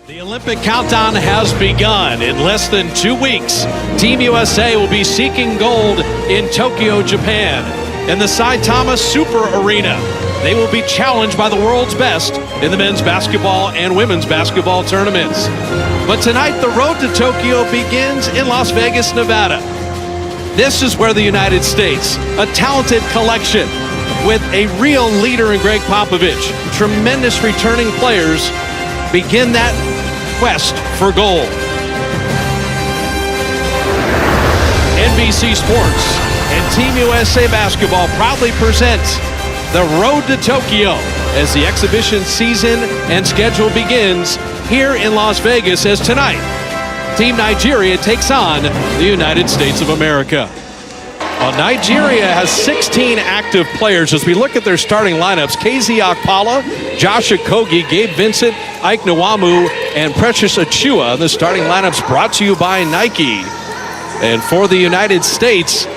The Olympic countdown has begun. In less than 2 weeks, Team USA will be seeking gold in Tokyo, Japan. In the Saitama Super Arena, they will be challenged by the world's best in the men's basketball and women's basketball tournaments. But tonight, the road to Tokyo begins in Las Vegas, Nevada. This is where the United States, a talented collection with a real leader in Greg Popovich, tremendous returning players, begin that quest for gold. NBC Sports and Team USA Basketball proudly presents the Road to Tokyo as the exhibition season and schedule begins here in Las Vegas, as tonight, Team Nigeria takes on the United States of America. Well, Nigeria has 16 active players. As we look at their starting lineups, KZ Okpala, Josh Okogie, Gabe Vincent, Ike Nwamu, and Precious Achiuwa. The starting lineups brought to you by Nike. And for the United States,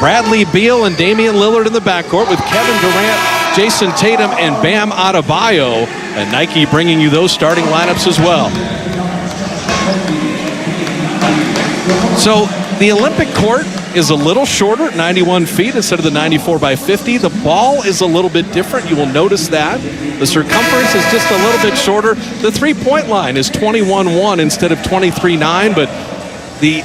Bradley Beal and Damian Lillard in the backcourt with Kevin Durant, Jason Tatum, and Bam Adebayo. And Nike bringing you those starting lineups as well. So the Olympic court is a little shorter at 91 feet instead of the 94 by 50. The ball is a little bit different. You will notice that. The circumference is just a little bit shorter. The three-point line is 21-1 instead of 23-9, but the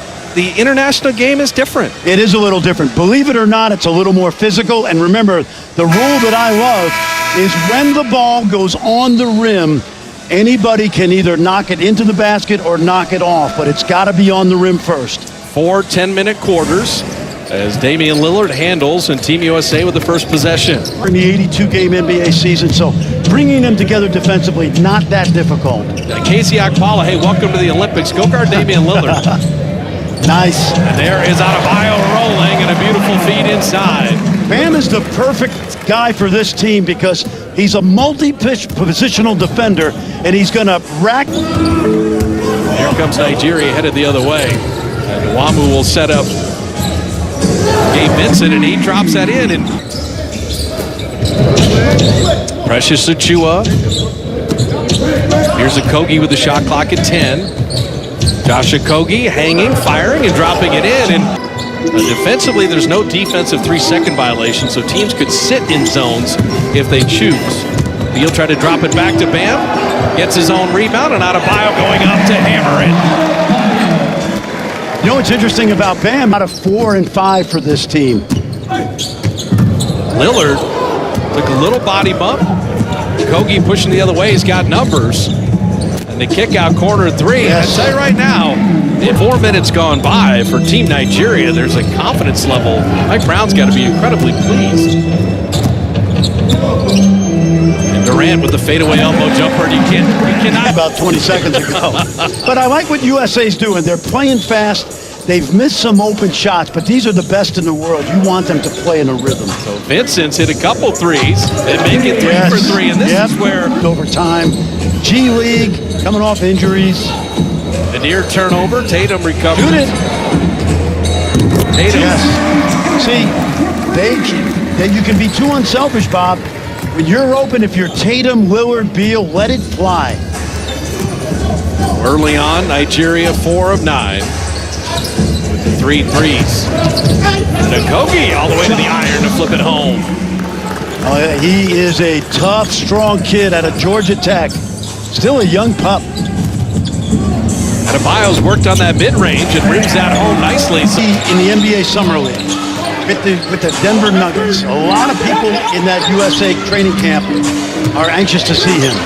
international game is different. It is a little different. Believe it or not, it's a little more physical. And remember, the rule that I love is when the ball goes on the rim, anybody can either knock it into the basket or knock it off, but it's got to be on the rim first. 4 10-minute quarters as Damian Lillard handles and Team USA with the first possession. In the 82-game NBA season, so bringing them together defensively, not that difficult. KZ Okpala, hey, welcome to the Olympics. Go guard Damian Lillard. Nice. And there is Adebayo rolling and a beautiful feed inside. Bam is the perfect guy for this team because he's a multi-positional defender, and he's going to rack. Here comes Nigeria headed the other way. And Nwamu will set up Gabe Vincent, and he drops that in. And Precious Achiuwa. Here's Okogie with the shot clock at 10. Josh Okogie hanging, firing, and dropping it in. And defensively, there's no defensive 3-second violation, so teams could sit in zones if they choose. Beal tried to drop it back to Bam. Gets his own rebound, and Adebayo going up to hammer it. You know what's interesting about Bam? Out of 4 and 5 for this team. Lillard took a little body bump. Okogie pushing the other way. He's got numbers. And the kick out corner 3. Yes. I tell you right now, in 4 minutes gone by for Team Nigeria, there's a confidence level. Mike Brown's got to be incredibly pleased. And Durant with the fadeaway elbow jumper. You cannot. About 20 seconds ago. But I like what USA's doing. They're playing fast. They've missed some open shots, but these are the best in the world. You want them to play in a rhythm. So Vincent's hit a couple threes and make it 3 for 3. And this is where overtime. G League coming off injuries. The near turnover. Tatum recovers. Shoot it. Tatum. Yes. See, you can be too unselfish, Bob. When you're open, if you're Tatum, Lillard, Beal, let it fly. Early on, Nigeria 4 of 9 with the 3 threes. And Okogie all the way to the iron to flip it home. Oh, yeah, he is a tough, strong kid out of Georgia Tech. Still a young pup. Adebayo's worked on that mid-range and rims that home nicely. In the NBA Summer League with the Denver Nuggets. A lot of people in that USA training camp are anxious to see him.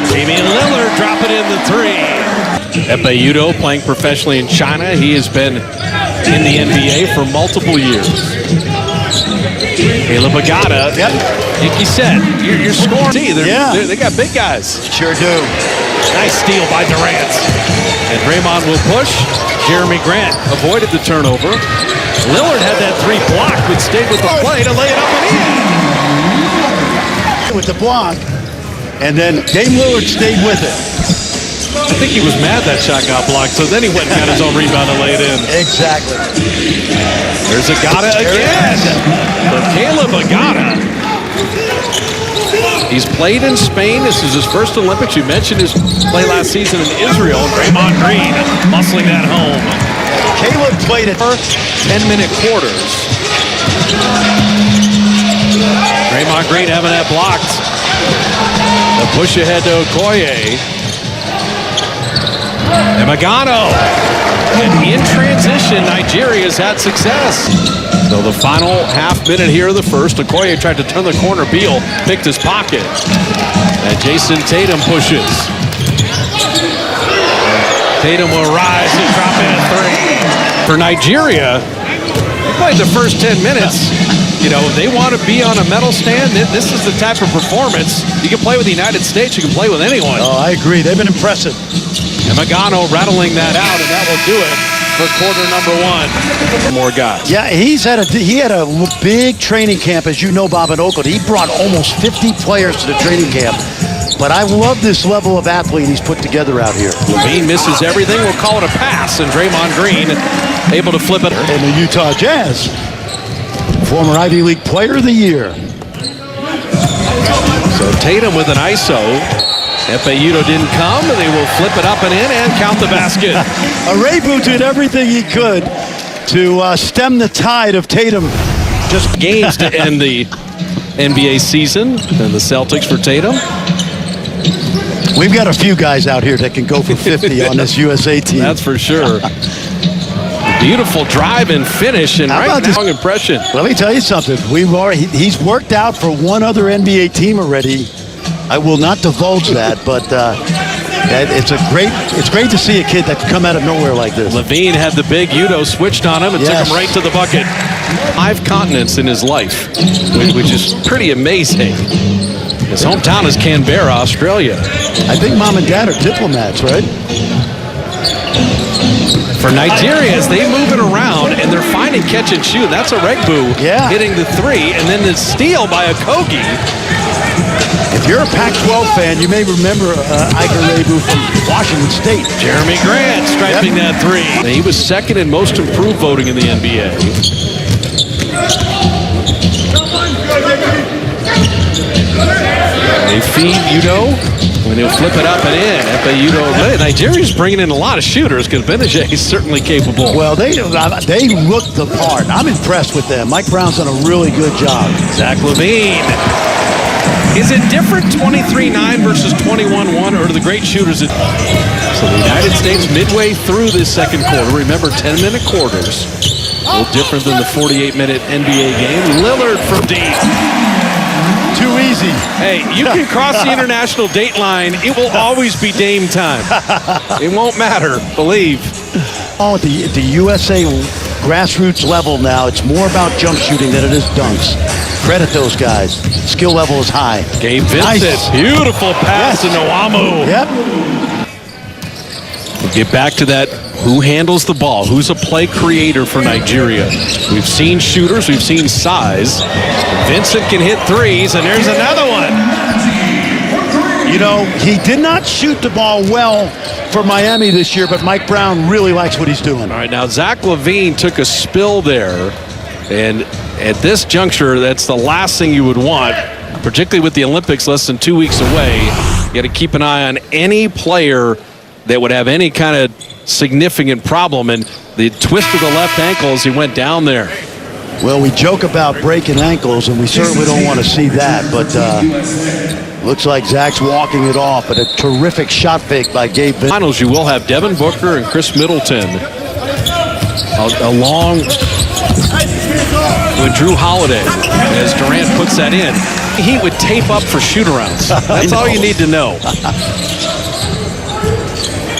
Damian Lillard dropping in the 3. Epe Udoh playing professionally in China. He has been in the NBA for multiple years. Caleb Agada. Yep. Like you said, you're scoring. They got big guys. Sure do. Nice steal by Durant. And Draymond will push. Jeremy Grant avoided the turnover. Lillard had that 3 blocked, but stayed with the play to lay it up and in. With the block, and then Dame Lillard stayed with it. I think he was mad that shot got blocked, so then he went and got his own rebound and laid it in. Exactly. There's Agada again. For Caleb Agada. He's played in Spain. This is his first Olympics. You mentioned his play last season in Israel. Draymond Green muscling that home. Caleb played it. 10-minute quarters. Draymond Green having that blocked. The push ahead to Okoye. And Magano. And in transition, Nigeria's had success. So the final half minute here of the first, Okoye tried to turn the corner. Beal picked his pocket. And Jason Tatum pushes. Tatum will rise and drop in a three. For Nigeria, they played the first 10 minutes. You know, they want to be on a medal stand. This is the type of performance. You can play with the United States. You can play with anyone. Oh, I agree. They've been impressive. And Magano rattling that out, and that will do it for quarter number one. More guys. Yeah, he had a big training camp, as you know, Bob, in Oakland. He brought almost 50 players to the training camp. But I love this level of athlete he's put together out here. LaVine misses everything. We'll call it a pass, and Draymond Green able to flip it. And the Utah Jazz, former Ivy League Player of the Year. So Tatum with an ISO. Ekpe didn't come. They will flip it up and in and count the basket. Arebu did everything he could to stem the tide of Tatum. Just games to end the NBA season. And the Celtics for Tatum. We've got a few guys out here that can go for 50 on this USA team. That's for sure. Beautiful drive and finish, and right now, impression. Let me tell you something. He's worked out for one other NBA team already. I will not divulge that, but it's great to see a kid that can come out of nowhere like this. LaVine had the big Udo switched on him and took him right to the bucket. 5 continents in his life, which is pretty amazing. His hometown is Canberra, Australia. I think mom and dad are diplomats, right? For Nigeria, as they move it around, and they're finding catch and shoot. That's Aregbu hitting the three, and then the steal by Okogie. If you're a Pac-12 fan, you may remember Ike Aregbu from Washington State. Jeremy Grant striping that three. He was second in most improved voting in the NBA. They feed Udo when he'll flip it up and in. Ekpe Nigeria's bringing in a lot of shooters because Benajay is certainly capable. Well, they look the part. I'm impressed with them. Mike Brown's done a really good job. Zach LaVine. Is it different 23-9 versus 21-1, or do the great shooters? So the United States midway through this second quarter. Remember, 10-minute quarters. A little different than the 48-minute NBA game. Lillard from deep. Too easy. Hey, you can cross the international date line. It will always be Dame time. It won't matter, believe. Oh, at the USA grassroots level now, it's more about jump shooting than it is dunks. Credit those guys. Skill level is high. Gabe Vincent, nice. Beautiful pass to Nwamu. Yep. We'll get back to that. Who handles the ball? Who's a play creator for Nigeria? We've seen shooters. We've seen size. Vincent can hit threes, and there's another one. You know, he did not shoot the ball well for Miami this year, but Mike Brown really likes what he's doing. All right, now Zach LaVine took a spill there, and at this juncture, that's the last thing you would want, particularly with the Olympics less than 2 weeks away. You got to keep an eye on any player that would have any kind of significant problem, and the twist of the left ankle as he went down there. Well, we joke about breaking ankles, and we certainly don't want to see that, but looks like Zach's walking it off, but a terrific shot fake by Gabe Vincent. Finals, you will have Devin Booker and Chris Middleton along with Drew Holiday as Durant puts that in. He would tape up for shoot-arounds. That's all you need to know.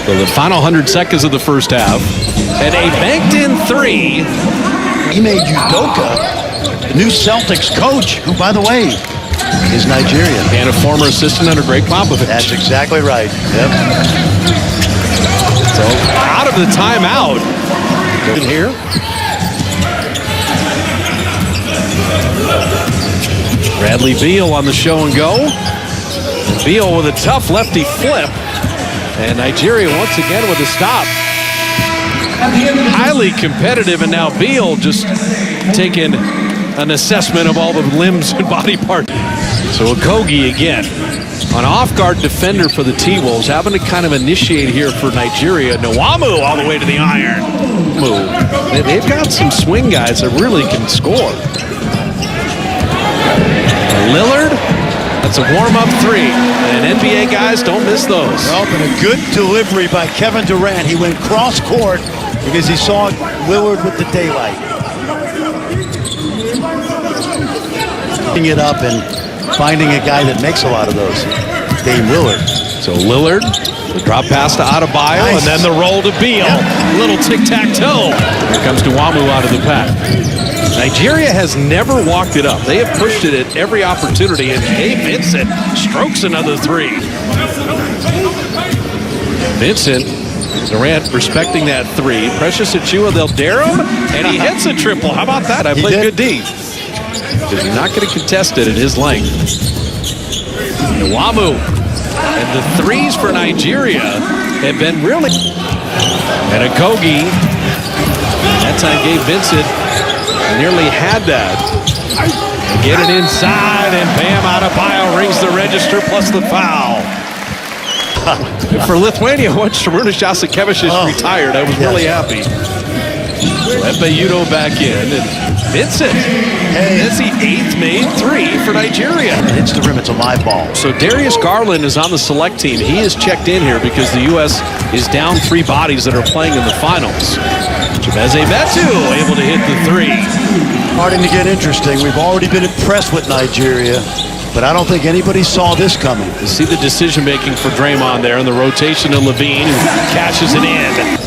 So the final 100 seconds of the first half, and a banked-in three. He made Udoka the new Celtics coach, who, by the way, is Nigerian. And a former assistant under Greg Popovich. That's exactly right. Yep. So out of the timeout. In here. Bradley Beal on the show and go. Beal with a tough lefty flip. And Nigeria once again with a stop. Highly competitive, and now Beal just taking an assessment of all the limbs and body parts. So Okogie again, an off-guard defender for the T-Wolves, having to kind of initiate here for Nigeria. Nwamu all the way to the iron. They've got some swing guys that really can score. Lillard, that's a warm-up three. And NBA guys, don't miss those. Well, but a good delivery by Kevin Durant. He went cross-court because he saw Lillard with the daylight. Picking it up and finding a guy that makes a lot of those. Dame Lillard. So Lillard, the drop pass to Adebayo, Nice. and then the roll to Beal. Yep. Little tic-tac-toe. Here comes Nwamu out of the pack. Nigeria has never walked it up. They have pushed it at every opportunity, and Gabe Vincent strokes another three. Vincent, Durant respecting that three. Precious Achiuwa, they'll dare him, and he hits a triple. How about that? I played did. good D. Because you're not going to contest it at his length. Nwamu. And the threes for Nigeria have been really... And Okogie, that time Gabe Vincent nearly had that. Get it inside, and Bam Adebayo rings the register plus the foul. For Lithuania, once Šarūnas Jasikevičius retired, I was really happy. Epe-Udoh back in, and Vincent. That's the 8th made three for Nigeria. Hits the rim, it's a live ball. So Darius Garland is on the select team. He is checked in here because the U.S. is down 3 bodies that are playing in the finals. Chimezie Metu able to hit the three. Starting to get interesting. We've already been impressed with Nigeria, but I don't think anybody saw this coming. You see the decision-making for Draymond there, and the rotation to Levine, who cashes it in.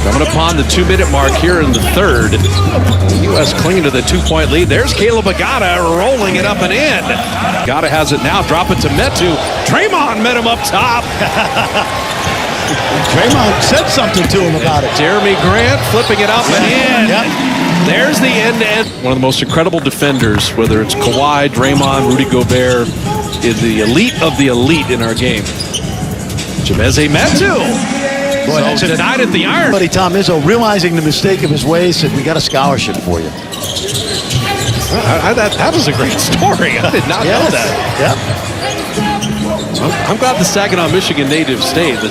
Coming upon the 2-minute mark here in the third. The U.S. clinging to the 2-point lead. There's Caleb Agada rolling it up and in. Agada has it now. Drop it to Metu. Draymond met him up top. Draymond said something to him about it. Jeremy Grant flipping it up and in. Yep. There's the end-to-end. One of the most incredible defenders, whether it's Kawhi, Draymond, Rudy Gobert, is the elite of the elite in our game. Chimezie Metu. Boy, So denied at the iron. Buddy Tom Izzo, realizing the mistake of his ways, said, we got a scholarship for you. That was a great story. I did not know that. Yep. I'm glad the Saginaw, Michigan native stayed. The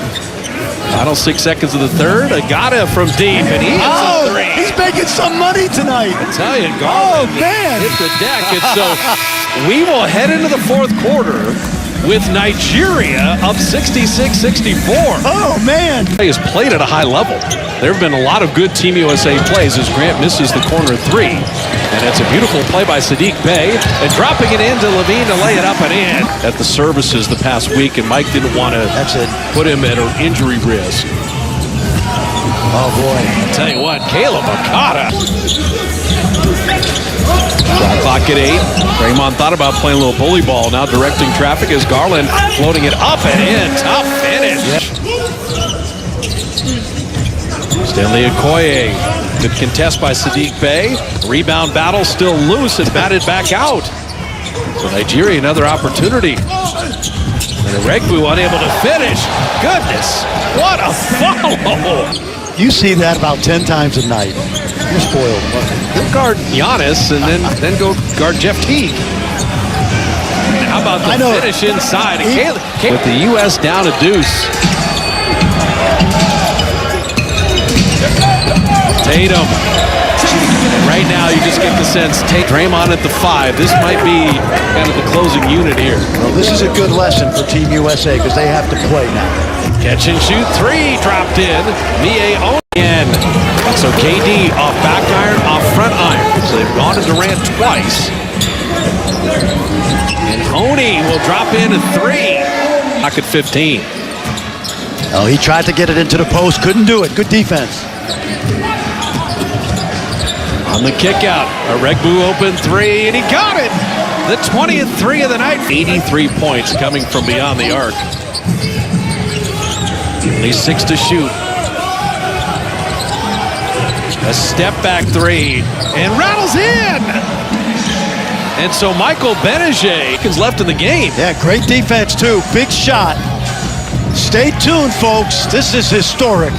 final 6 seconds of the third. Agada from deep, and he hits a three. He's making some money tonight. I tell you, Garland man. hit the deck. And so we will head into the fourth quarter with Nigeria up 66-64. Oh, man. He has played at a high level. There have been a lot of good Team USA plays as Grant misses the corner three. And it's a beautiful play by Saddiq Bey. And dropping it into Levine to lay it up and in. At the services the past week, and Mike didn't want to put him at an injury risk. Oh, boy. I'll tell you what, Caleb Agada. Shot clock at 8. Draymond thought about playing a little bully ball. Now directing traffic as Garland floating it up and in. Tough finish. Stanley Okoye. Good contest by Saddiq Bey. Rebound battle still loose and batted back out. So Nigeria another opportunity. And Regbu unable to finish. Goodness, what a follow. You see that about 10 times a night. You're spoiled. Go guard Giannis and then go guard Jeff Teague. How about the finish inside? With the U.S. down a deuce. Tatum. And right now you just get the sense, take Draymond at the 5. This might be kind of the closing unit here. Well, this is a good lesson for Team USA because they have to play now. Catch and shoot 3 dropped in. Mie again. So KD off back iron, off front iron. So they've gone to Durant twice. And Oni will drop in a 3. Back at 15. Oh, he tried to get it into the post, couldn't do it. Good defense. On the kick out, a Regbu open 3, and he got it. The 20th 3 of the night. 83 points coming from beyond the arc. Only 6 to shoot. A step back 3, and rattles in. And so Michael Gbinije is left in the game. Yeah, great defense too. Big shot. Stay tuned, folks. This is historic.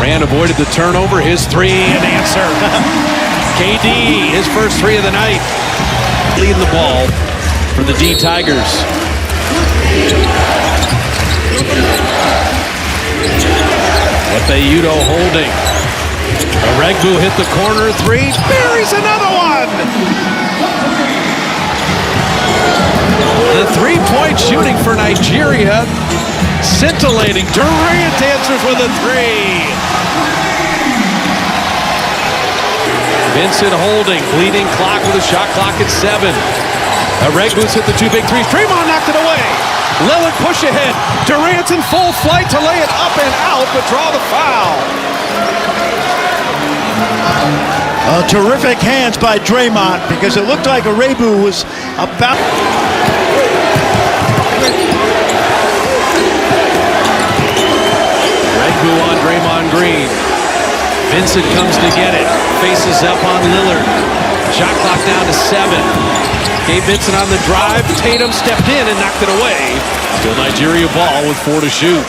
Durant avoided the turnover. His three, an answer. KD, his first three of the night. Leading the ball for the D Tigers. Efeudo holding. Aregbu hit the corner three. Buries another one. The three-point shooting for Nigeria. Scintillating. Durant answers with a three. Vincent holding. Bleeding clock with a shot clock at 7. Aregbu's hit the two big threes. Draymond knocked it away. Lillard push ahead. Durant's in full flight to lay it up and out, but draw the foul. Terrific hands by Draymond, because it looked like Aregbu was about... Aregbu on Draymond Green. Vincent comes to get it. Faces up on Lillard. Shot clock down to 7. Gabe Vincent on the drive. Tatum stepped in and knocked it away. Still Nigeria ball with 4 to shoot.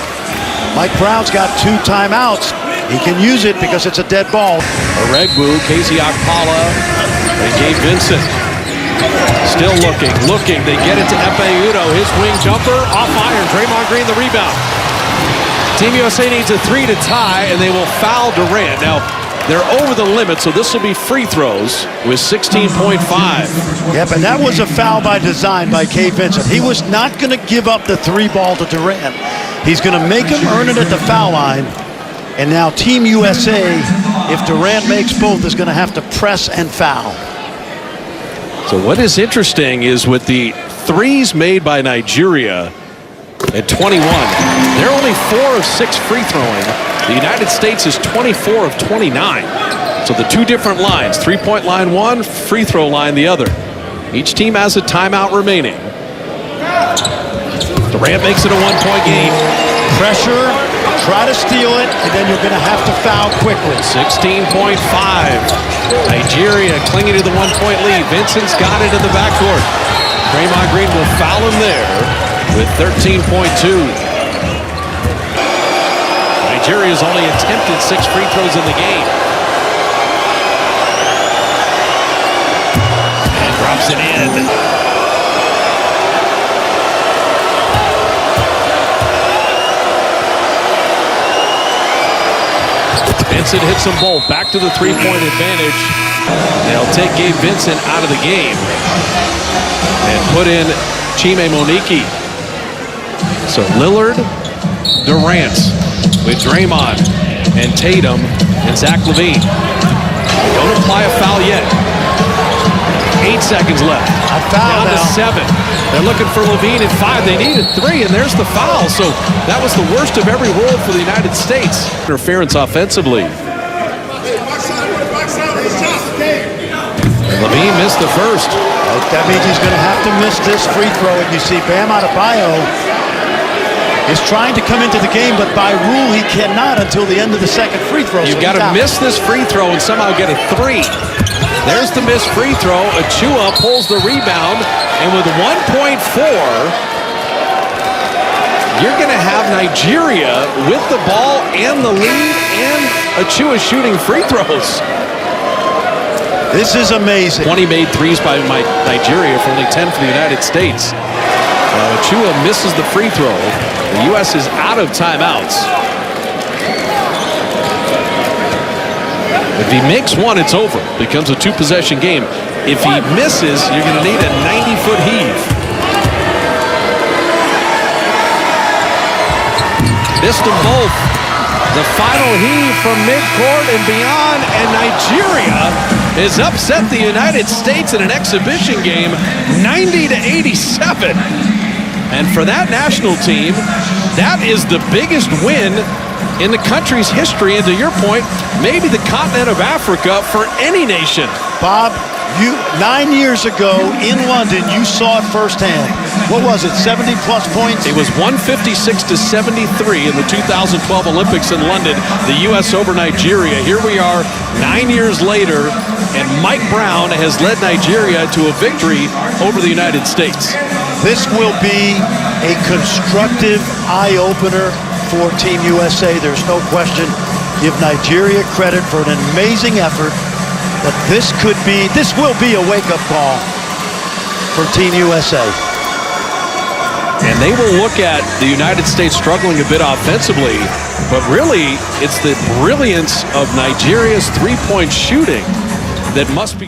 Mike Brown's got 2 timeouts. He can use it because it's a dead ball. Aregbu, Casey Okpala, and Gabe Vincent. Still looking. They get it to Efeudo. His wing jumper off iron. Draymond Green the rebound. Team USA needs a 3 to tie, and they will foul Durant. Now, they're over the limit, so this will be free throws with 16.5. Yep, and that was a foul by design by Gabe Vincent. He was not going to give up the 3 ball to Durant. He's going to make him earn it at the foul line. And now Team USA, if Durant makes both, is going to have to press and foul. So what is interesting is with the threes made by Nigeria at 21, they're only 4 of 6 free throwing. The United States is 24 of 29. So the 2 different lines, 3-point line one, free throw line the other. Each team has a timeout remaining. Durant makes it a 1-point game. Pressure, try to steal it, and then you're going to have to foul quickly. 16.5. Nigeria clinging to the 1-point lead. Vincent's got it in the backcourt. Draymond Green will foul him there with 13.2. Nigeria's only attempted 6 free throws in the game. And drops it in. Vincent hits them both. Back to the 3-point advantage. They'll take Gabe Vincent out of the game and put in Chime Moniki. So Lillard, Durant with Draymond and Tatum and Zach LaVine. Don't apply a foul yet. 8 seconds left. A foul down to now. 7. They're looking for LaVine at 5. They needed 3, and there's the foul. So that was the worst of every world for the United States. Interference offensively. And LaVine missed the first. That means he's going to have to miss this free throw. And you see Bam Adebayo is trying to come into the game, but by rule he cannot until the end of the second free throw. You've got to miss this free throw and somehow get a 3. There's the missed free throw. Achua pulls the rebound, and with 1.4, you're going to have Nigeria with the ball and the lead, and Achua shooting free throws. This is amazing. 20 made threes by Nigeria for only 10 for the United States. Achua misses the free throw. The U.S. is out of timeouts. If he makes one, it's over. Becomes a 2-possession game. If he misses, you're going to need a 90-foot heave. Missed them both. The final heave from midcourt and beyond, and Nigeria has upset the United States in an exhibition game, 90-87. And for that national team, that is the biggest win in the country's history, and to your point, maybe the continent of Africa for any nation. Bob, 9 years ago in London, you saw it firsthand. What was it, 70-plus points? It was 156-73 in the 2012 Olympics in London, the U.S. over Nigeria. Here we are 9 years later, and Mike Brown has led Nigeria to a victory over the United States. This will be a constructive eye-opener for Team USA. There's no question. give Nigeria credit for an amazing effort, but this will be a wake-up call for Team USA. And they will look at the United States struggling a bit offensively, but really it's the brilliance of Nigeria's three-point shooting that must be